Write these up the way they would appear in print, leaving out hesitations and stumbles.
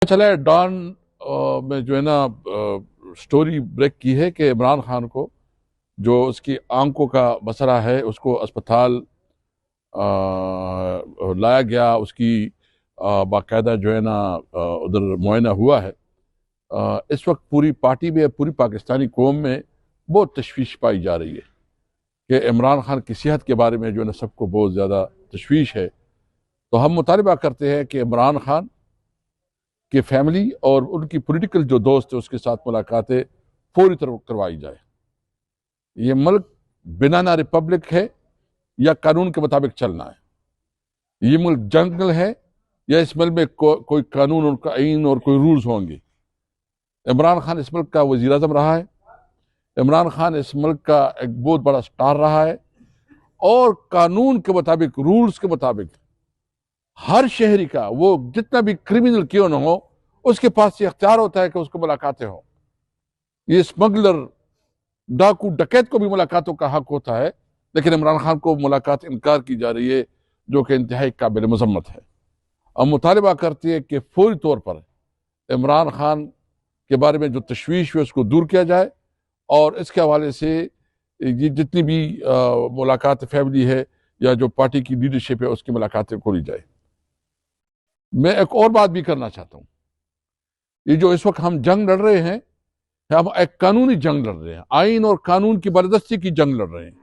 چلا ہے ڈان میں جو ہے نا سٹوری بریک کی ہے کہ عمران خان کو جو اس کی آنکھوں کا مسئلہ ہے اس کو اسپتال لایا گیا، اس کی باقاعدہ جو ہے نا ادھر معائنہ ہوا ہے۔ اس وقت پوری پارٹی میں، پوری پاکستانی قوم میں بہت تشویش پائی جا رہی ہے کہ عمران خان کی صحت کے بارے میں جو ہے نا سب کو بہت زیادہ تشویش ہے۔ تو ہم مطالبہ کرتے ہیں کہ عمران خان کہ فیملی اور ان کی پولیٹیکل جو دوست ہیں اس کے ساتھ ملاقاتیں فوری طور کروائی جائے۔ یہ ملک بنانا ریپبلک ہے یا قانون کے مطابق چلنا ہے؟ یہ ملک جنگل ہے یا اس ملک میں کوئی قانون اور آئین اور کوئی رولز ہوں گے؟ عمران خان اس ملک کا وزیر اعظم رہا ہے، عمران خان اس ملک کا ایک بہت بڑا سٹار رہا ہے، اور قانون کے مطابق، رولز کے مطابق ہر شہری کا، وہ جتنا بھی کرمنل کیوں نہ ہو، اس کے پاس یہ اختیار ہوتا ہے کہ اس کو ملاقاتیں ہوں۔ یہ اسمگلر، ڈاکو، ڈکیت کو بھی ملاقاتوں کا حق ہوتا ہے، لیکن عمران خان کو ملاقات انکار کی جا رہی ہے، جو کہ انتہائی قابل مذمت ہے۔ ہم مطالبہ کرتے ہیں کہ فوری طور پر عمران خان کے بارے میں جو تشویش ہے اس کو دور کیا جائے، اور اس کے حوالے سے یہ جتنی بھی ملاقات فیملی ہے یا جو پارٹی کی لیڈرشپ ہے اس کی ملاقاتیں کھولی جائے۔ میں ایک اور بات بھی کرنا چاہتا ہوں، یہ جو اس وقت ہم جنگ لڑ رہے ہیں، ہم ایک قانونی جنگ لڑ رہے ہیں، آئین اور قانون کی بالادستی کی جنگ لڑ رہے ہیں۔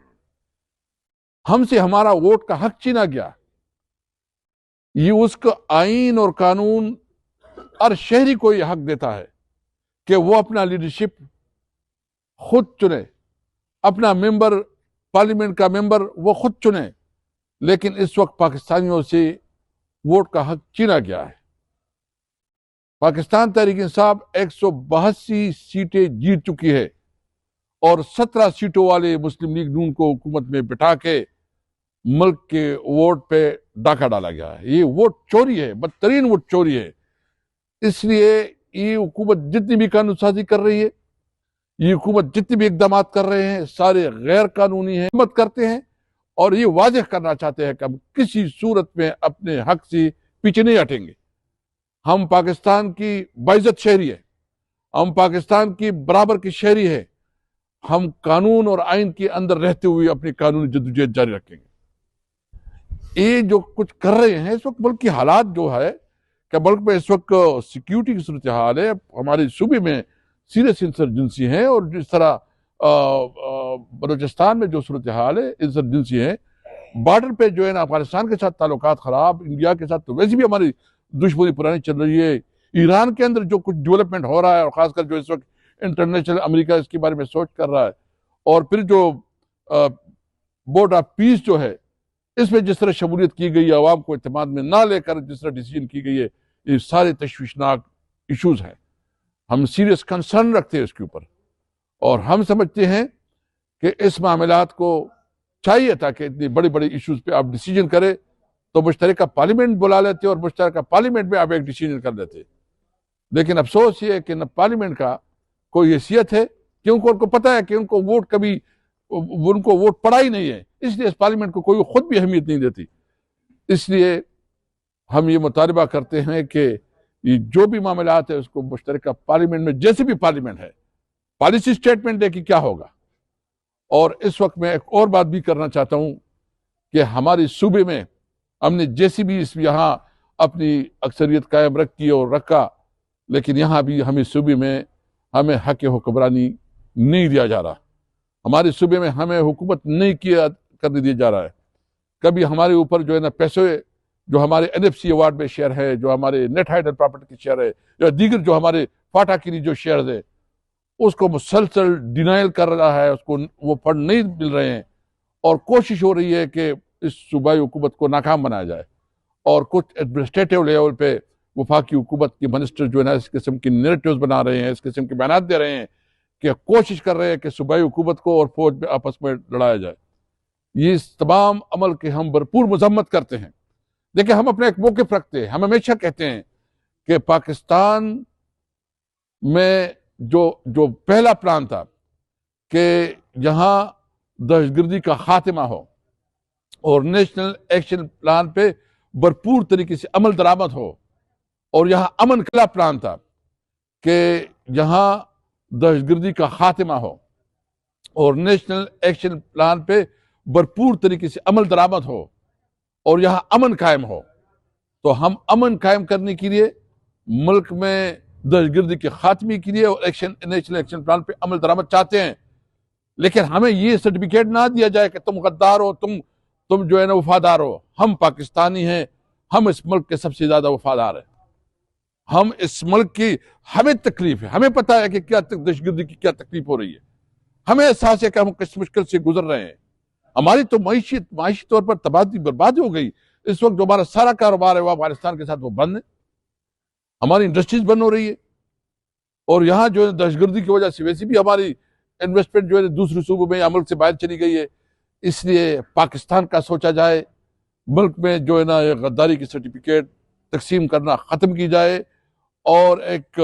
ہم سے ہمارا ووٹ کا حق چھینا گیا۔ یہ اس کا آئین اور قانون ہر شہری کو یہ حق دیتا ہے کہ وہ اپنا لیڈرشپ خود چنے، اپنا ممبر، پارلیمنٹ کا ممبر وہ خود چنے، لیکن اس وقت پاکستانیوں سے ووٹ کا حق چھینا گیا ہے۔ پاکستان تحریک انصاف 182 سیٹیں جیت چکی ہے، اور 17 سیٹوں والے مسلم لیگ نون کو حکومت میں بٹھا کے ملک کے ووٹ پہ ڈاکہ ڈالا گیا ہے۔ یہ ووٹ چوری ہے، بدترین ووٹ چوری ہے۔ اس لیے یہ حکومت جتنی بھی قانون سازی کر رہی ہے، یہ حکومت جتنی بھی اقدامات کر رہے ہیں، سارے غیر قانونی ہیں، حکومت کرتے ہیں، اور یہ واضح کرنا چاہتے ہیں کہ ہم کسی صورت میں اپنے حق سے پیچھے نہیں ہٹیں گے۔ ہم پاکستان کی باعزت شہری ہے، ہم پاکستان کی برابر کی شہری ہے، ہم قانون اور آئین کے اندر رہتے ہوئے اپنی قانونی جدوجہد جاری رکھیں گے۔ یہ جو کچھ کر رہے ہیں اس وقت، ملک کی حالات جو ہے کہ ملک میں اس وقت سیکیورٹی کی صورتحال ہے، ہمارے صوبے میں سیریس انسرجنسی ہے، اور جس طرح بلوچستان میں جو صورتحال ہے انسرجنسی ہے، بارڈر پہ جو ہے نا افغانستان کے ساتھ تعلقات خراب، انڈیا کے ساتھ تو ویسے بھی ہماری دشمنی پرانی چل رہی ہے، ایران کے اندر جو کچھ ڈیولپمنٹ ہو رہا ہے، اور خاص کر جو اس وقت انٹرنیشنل امریکہ اس کے بارے میں سوچ کر رہا ہے، اور پھر جو بورڈ آف پیس جو ہے اس میں جس طرح شمولیت کی گئی ہے، عوام کو اعتماد میں نہ لے کر جس طرح ڈیسیجن کی گئی ہے، یہ سارے تشویشناک ایشوز ہیں۔ ہم سیریس کنسرن رکھتے ہیں اس کے اوپر، اور ہم سمجھتے ہیں کہ اس معاملات کو چاہیے تھا کہ اتنی بڑی بڑی ایشوز پہ آپ ڈیسیجن کرے تو مشترکہ پارلیمنٹ بلا لیتے، اور مشترکہ پارلیمنٹ میں آپ ایک ڈیسیجن کر لیتے۔ لیکن افسوس یہ ہے کہ نہ پارلیمنٹ کا کوئی حیثیت ہے، کیونکہ ان کو پتہ ہے کہ ان کو ووٹ کبھی ان کو ووٹ پڑا ہی نہیں ہے، اس لیے اس پارلیمنٹ کو کوئی خود بھی اہمیت نہیں دیتی۔ اس لیے ہم یہ مطالبہ کرتے ہیں کہ یہ جو بھی معاملات ہے اس کو مشترکہ پارلیمنٹ میں، جیسے بھی پارلیمنٹ ہے، پالیسی سٹیٹمنٹ دے کہ کیا ہوگا۔ اور اس وقت میں ایک اور بات بھی کرنا چاہتا ہوں کہ ہمارے صوبے میں ہم نے جیسی بھی یہاں اپنی اکثریت قائم رکھی اور رکھا، لیکن یہاں بھی ہمیں صوبے میں ہمیں حق حکمرانی نہیں دیا جا رہا، ہمارے صوبے میں ہمیں حکومت نہیں کرنے دیا جا رہا ہے۔ کبھی ہمارے اوپر جو ہے نا پیسے، جو ہمارے NFC ایوارڈ میں شیئر ہے، جو ہمارے نیٹ ہائیڈل پراپرٹی کی شیئر ہے، یا دیگر جو ہمارے فاٹا کی جو شیئرز ہے، اس کو مسلسل ڈینائل کر رہا ہے، اس کو وہ فنڈ نہیں مل رہے ہیں، اور کوشش ہو رہی ہے کہ اس صوبائی حکومت کو ناکام بنایا جائے، اور کچھ ایڈمنسٹریٹو لیول پہ وفاقی حکومت کے منسٹر جو ہے نا اس قسم کی نیریٹیوز بنا رہے ہیں، اس قسم کے بیانات دے رہے ہیں کہ کوشش کر رہے ہیں کہ صوبائی حکومت کو اور فوج میں آپس میں لڑایا جائے۔ یہ اس تمام عمل کے ہم بھرپور مذمت کرتے ہیں۔ دیکھیں، ہم اپنا ایک موقف رکھتے ہیں، ہم ہمیشہ کہتے ہیں کہ پاکستان میں جو پہلا پلان تھا کہ یہاں دہشت گردی کا خاتمہ ہو اور نیشنل ایکشن پلان پہ بھرپور طریقے سے عمل درآمد ہو، اور یہاں امن کا پلان تھا کہ یہاں دہشت گردی کا خاتمہ ہو اور نیشنل ایکشن پلان پہ بھرپور طریقے سے عمل درآمد ہو اور یہاں امن قائم ہو. تو ہم امن قائم کرنے کے لیے ملک میں دہشت گردی کے خاتمے کے لیے اور نیشنل ایکشن پلان پہ عمل درآمد چاہتے ہیں. لیکن ہمیں یہ سرٹیفکیٹ نہ دیا جائے کہ تم غدار ہو, تم جو ہے نا وفادار ہو. ہم پاکستانی ہیں, ہم اس ملک کے سب سے زیادہ وفادار ہیں. ہم اس ملک کی, ہمیں تکلیف ہے, ہمیں پتا ہے کہ کیا دہشت گردی کی کیا تکلیف ہو رہی ہے, ہمیں احساس ہے کہ ہم کس مشکل سے گزر رہے ہیں. ہماری تو معاشی طور پر تباہی بربادی ہو گئی. اس وقت جو ہمارا سارا کاروبار ہے وہ افغانستان کے ساتھ وہ بند ہے, ہماری انڈسٹریز بند ہو رہی ہے, اور یہاں جو ہے دہشت گردی کی وجہ سے ویسے بھی ہماری انویسٹمنٹ جو ہے دوسرے صوبوں میں عمل سے باہر چلی گئی ہے. اس لیے پاکستان کا سوچا جائے, ملک میں جو ہے نا غداری کی سرٹیفکیٹ تقسیم کرنا ختم کی جائے, اور ایک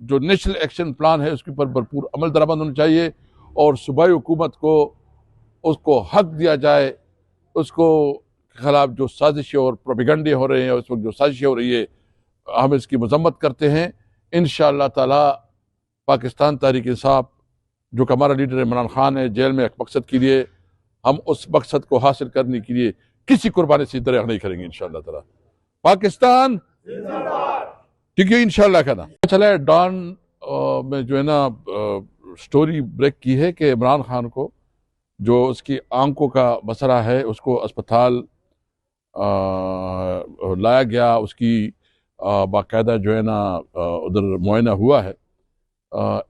جو نیشنل ایکشن پلان ہے اس کے اوپر بھرپور عمل درآمد ہونا چاہیے, اور صوبائی حکومت کو اس کو حق دیا جائے. اس کو خلاف جو سازشیں اور پروپیگنڈے ہو رہے ہیں, اس وقت جو سازشیں ہو رہی ہے, ہم اس کی مذمت کرتے ہیں. انشاءاللہ تعالی پاکستان تحریک انصاف, جو کہ ہمارا لیڈر عمران خان ہے, جیل میں ایک مقصد کے لیے, ہم اس مقصد کو حاصل کرنے کے لیے کسی قربانی سے درگزر نہیں کریں گے انشاءاللہ تعالی. پاکستان ٹھیک ہے انشاءاللہ کا نا. چلے ڈان میں جو ہے نا سٹوری بریک کی ہے کہ عمران خان کو جو اس کی آنکھوں کا مسئلہ ہے اس کو اسپتال لایا گیا, اس کی باقاعدہ جو ہے نا ادھر معائنہ ہوا ہے.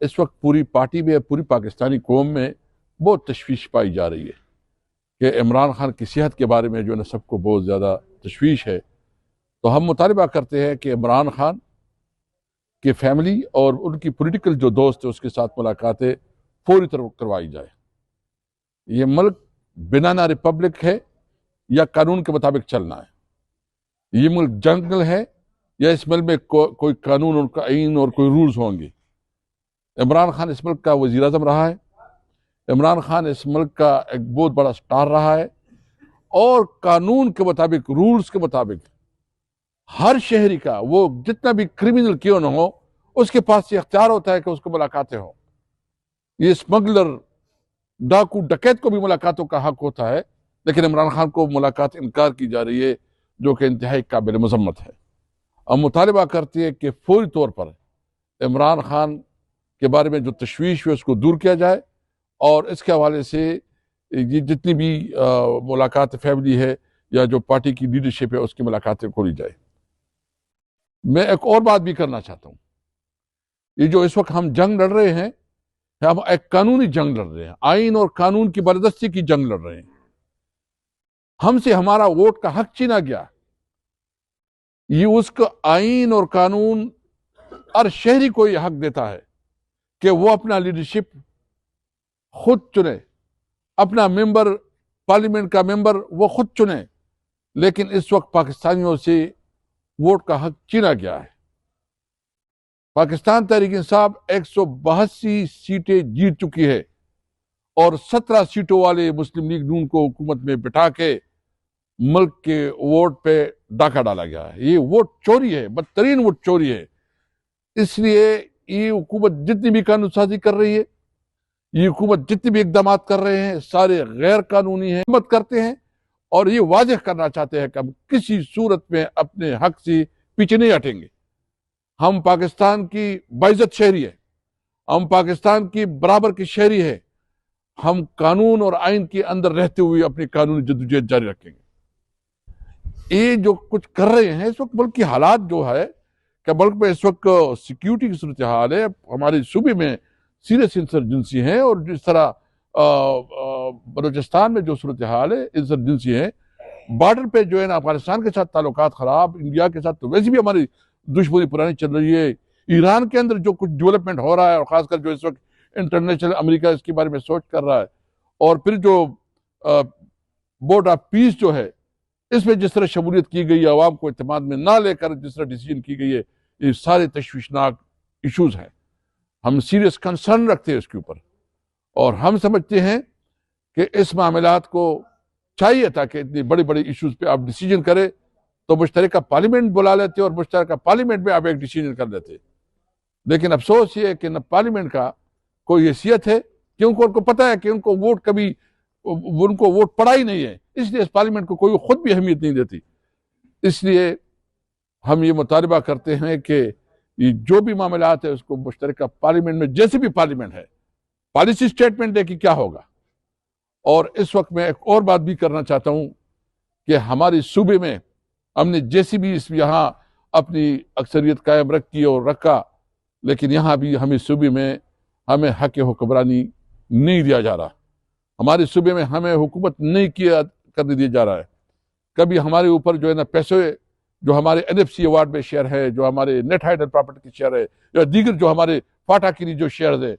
اس وقت پوری پارٹی میں, پوری پاکستانی قوم میں بہت تشویش پائی جا رہی ہے کہ عمران خان کی صحت کے بارے میں جو ہے نا سب کو بہت زیادہ تشویش ہے. تو ہم مطالبہ کرتے ہیں کہ عمران خان کی فیملی اور ان کی پولیٹیکل جو دوست ہیں اس کے ساتھ ملاقاتیں فوری طور کروائی جائے. یہ ملک بنانا ریپبلک ہے یا قانون کے مطابق چلنا ہے؟ یہ ملک جنگل ہے یا اس ملک میں کوئی قانون اور آئین اور کوئی رولز ہوں گے؟ عمران خان اس ملک کا وزیر اعظم رہا ہے, عمران خان اس ملک کا ایک بہت بڑا سٹار رہا ہے, اور قانون کے مطابق, رولز کے مطابق ہر شہری کا, وہ جتنا بھی کرمنل کیوں نہ ہو, اس کے پاس یہ اختیار ہوتا ہے کہ اس کو ملاقاتیں ہوں. یہ اسمگلر, ڈاکو, ڈکیت کو بھی ملاقاتوں کا حق ہوتا ہے, لیکن عمران خان کو ملاقات انکار کی جا رہی ہے, جو کہ انتہائی قابل مذمت ہے. ہم مطالبہ کرتے ہیں کہ فوری طور پر عمران خان کے بارے میں جو تشویش ہے اس کو دور کیا جائے, اور اس کے حوالے سے یہ جتنی بھی ملاقات فیملی ہے یا جو پارٹی کی لیڈرشپ ہے اس کی ملاقاتیں کھولی جائے. میں ایک اور بات بھی کرنا چاہتا ہوں. یہ جو اس وقت ہم جنگ لڑ رہے ہیں, ہم ایک قانونی جنگ لڑ رہے ہیں, آئین اور قانون کی بالادستی کی جنگ لڑ رہے ہیں. ہم سے ہمارا ووٹ کا حق چھینا گیا. یہ اس کا آئین اور قانون ہر شہری کو یہ حق دیتا ہے کہ وہ اپنا لیڈرشپ خود چنے, اپنا ممبر, پارلیمنٹ کا ممبر وہ خود چنے. لیکن اس وقت پاکستانیوں سے ووٹ کا حق چھینا گیا ہے. پاکستان تحریک انصاف 182 سیٹیں جیت چکی ہے, اور 17 سیٹوں والے مسلم لیگ نون کو حکومت میں بٹھا کے ملک کے ووٹ پہ ڈاکہ ڈالا گیا ہے. یہ ووٹ چوری ہے, بدترین ووٹ چوری ہے. اس لیے یہ حکومت جتنی بھی قانون سازی کر رہی ہے, یہ حکومت جتنی بھی اقدامات کر رہے ہیں, سارے غیر قانونی ہیں. حکومت کرتے ہیں اور یہ واضح کرنا چاہتے ہیں کہ ہم کسی صورت میں اپنے حق سے پیچھے نہیں ہٹیں گے. ہم پاکستان کی باعزت شہری ہے, ہم پاکستان کی برابر کی شہری ہے. ہم قانون اور آئین کے اندر رہتے ہوئے اپنی قانونی جدوجہد جاری رکھیں گے. یہ جو کچھ کر رہے ہیں اس وقت ملک کی حالات جو ہے کہ ملک میں اس وقت سیکیورٹی کی صورتحال ہے, ہمارے صوبے میں سیریس انسرجنسی ہے, اور جس طرح بلوچستان میں جو صورتحال ہے انسرجنسی ہے, بارڈر پہ جو ہے نا افغانستان کے ساتھ تعلقات خراب, انڈیا کے ساتھ تو ویسے بھی ہماری دشمنی پرانی چل رہی ہے. ایران کے اندر جو کچھ ڈیولپمنٹ ہو رہا ہے, اور خاص کر جو اس وقت انٹرنیشنل امریکہ اس کے بارے میں سوچ کر رہا ہے, اور پھر جو بورڈ آف پیس جو ہے اس میں جس طرح شمولیت کی گئی ہے, عوام کو اعتماد میں نہ لے کر جس طرح ڈیسیجن کی گئی ہے, یہ سارے تشویشناک ایشوز ہیں. ہم سیریس کنسرن رکھتے ہیں اس کے اوپر, اور ہم سمجھتے ہیں کہ اس معاملات کو چاہیے تھا کہ اتنی بڑی بڑی ایشوز پہ آپ ڈیسیجن کریں, تو مشترکہ پارلیمنٹ بلا لیتے اور مشترکہ پارلیمنٹ میں آپ ایک ڈیسیجن کر لیتے. لیکن افسوس یہ ہے کہ نہ پارلیمنٹ کا کوئی حیثیت ہے، کیونکہ ان کو پتہ ہے کہ ان کو ووٹ کبھی ان کو ووٹ پڑا ہی نہیں ہے، اس لیے اس پارلیمنٹ کو کوئی خود بھی اہمیت نہیں دیتی. اس لیے ہم یہ مطالبہ کرتے ہیں کہ یہ جو بھی معاملات ہے اس کو مشترکہ پارلیمنٹ میں، جیسے بھی پارلیمنٹ ہے، پالیسی سٹیٹمنٹ دے کہ کیا ہوگا. اور اس وقت میں ایک اور بات بھی کرنا چاہتا ہوں کہ ہماری صوبے میں ہم نے جیسی بھی یہاں اپنی اکثریت قائم رکھی اور رکھا، لیکن یہاں بھی ہمیں صوبے میں ہمیں حق حکمرانی نہیں دیا جا رہا. ہمارے صوبے میں ہمیں حکومت نہیں کرنے دیا جا رہا ہے. کبھی ہمارے اوپر جو ہے نا پیسے جو ہمارے NFC ایوارڈ میں شیئر ہے، جو ہمارے نیٹ ہائڈل پراپرٹی کی شیئر ہے، یا دیگر جو ہمارے فاٹا کی جو شیئرز ہے،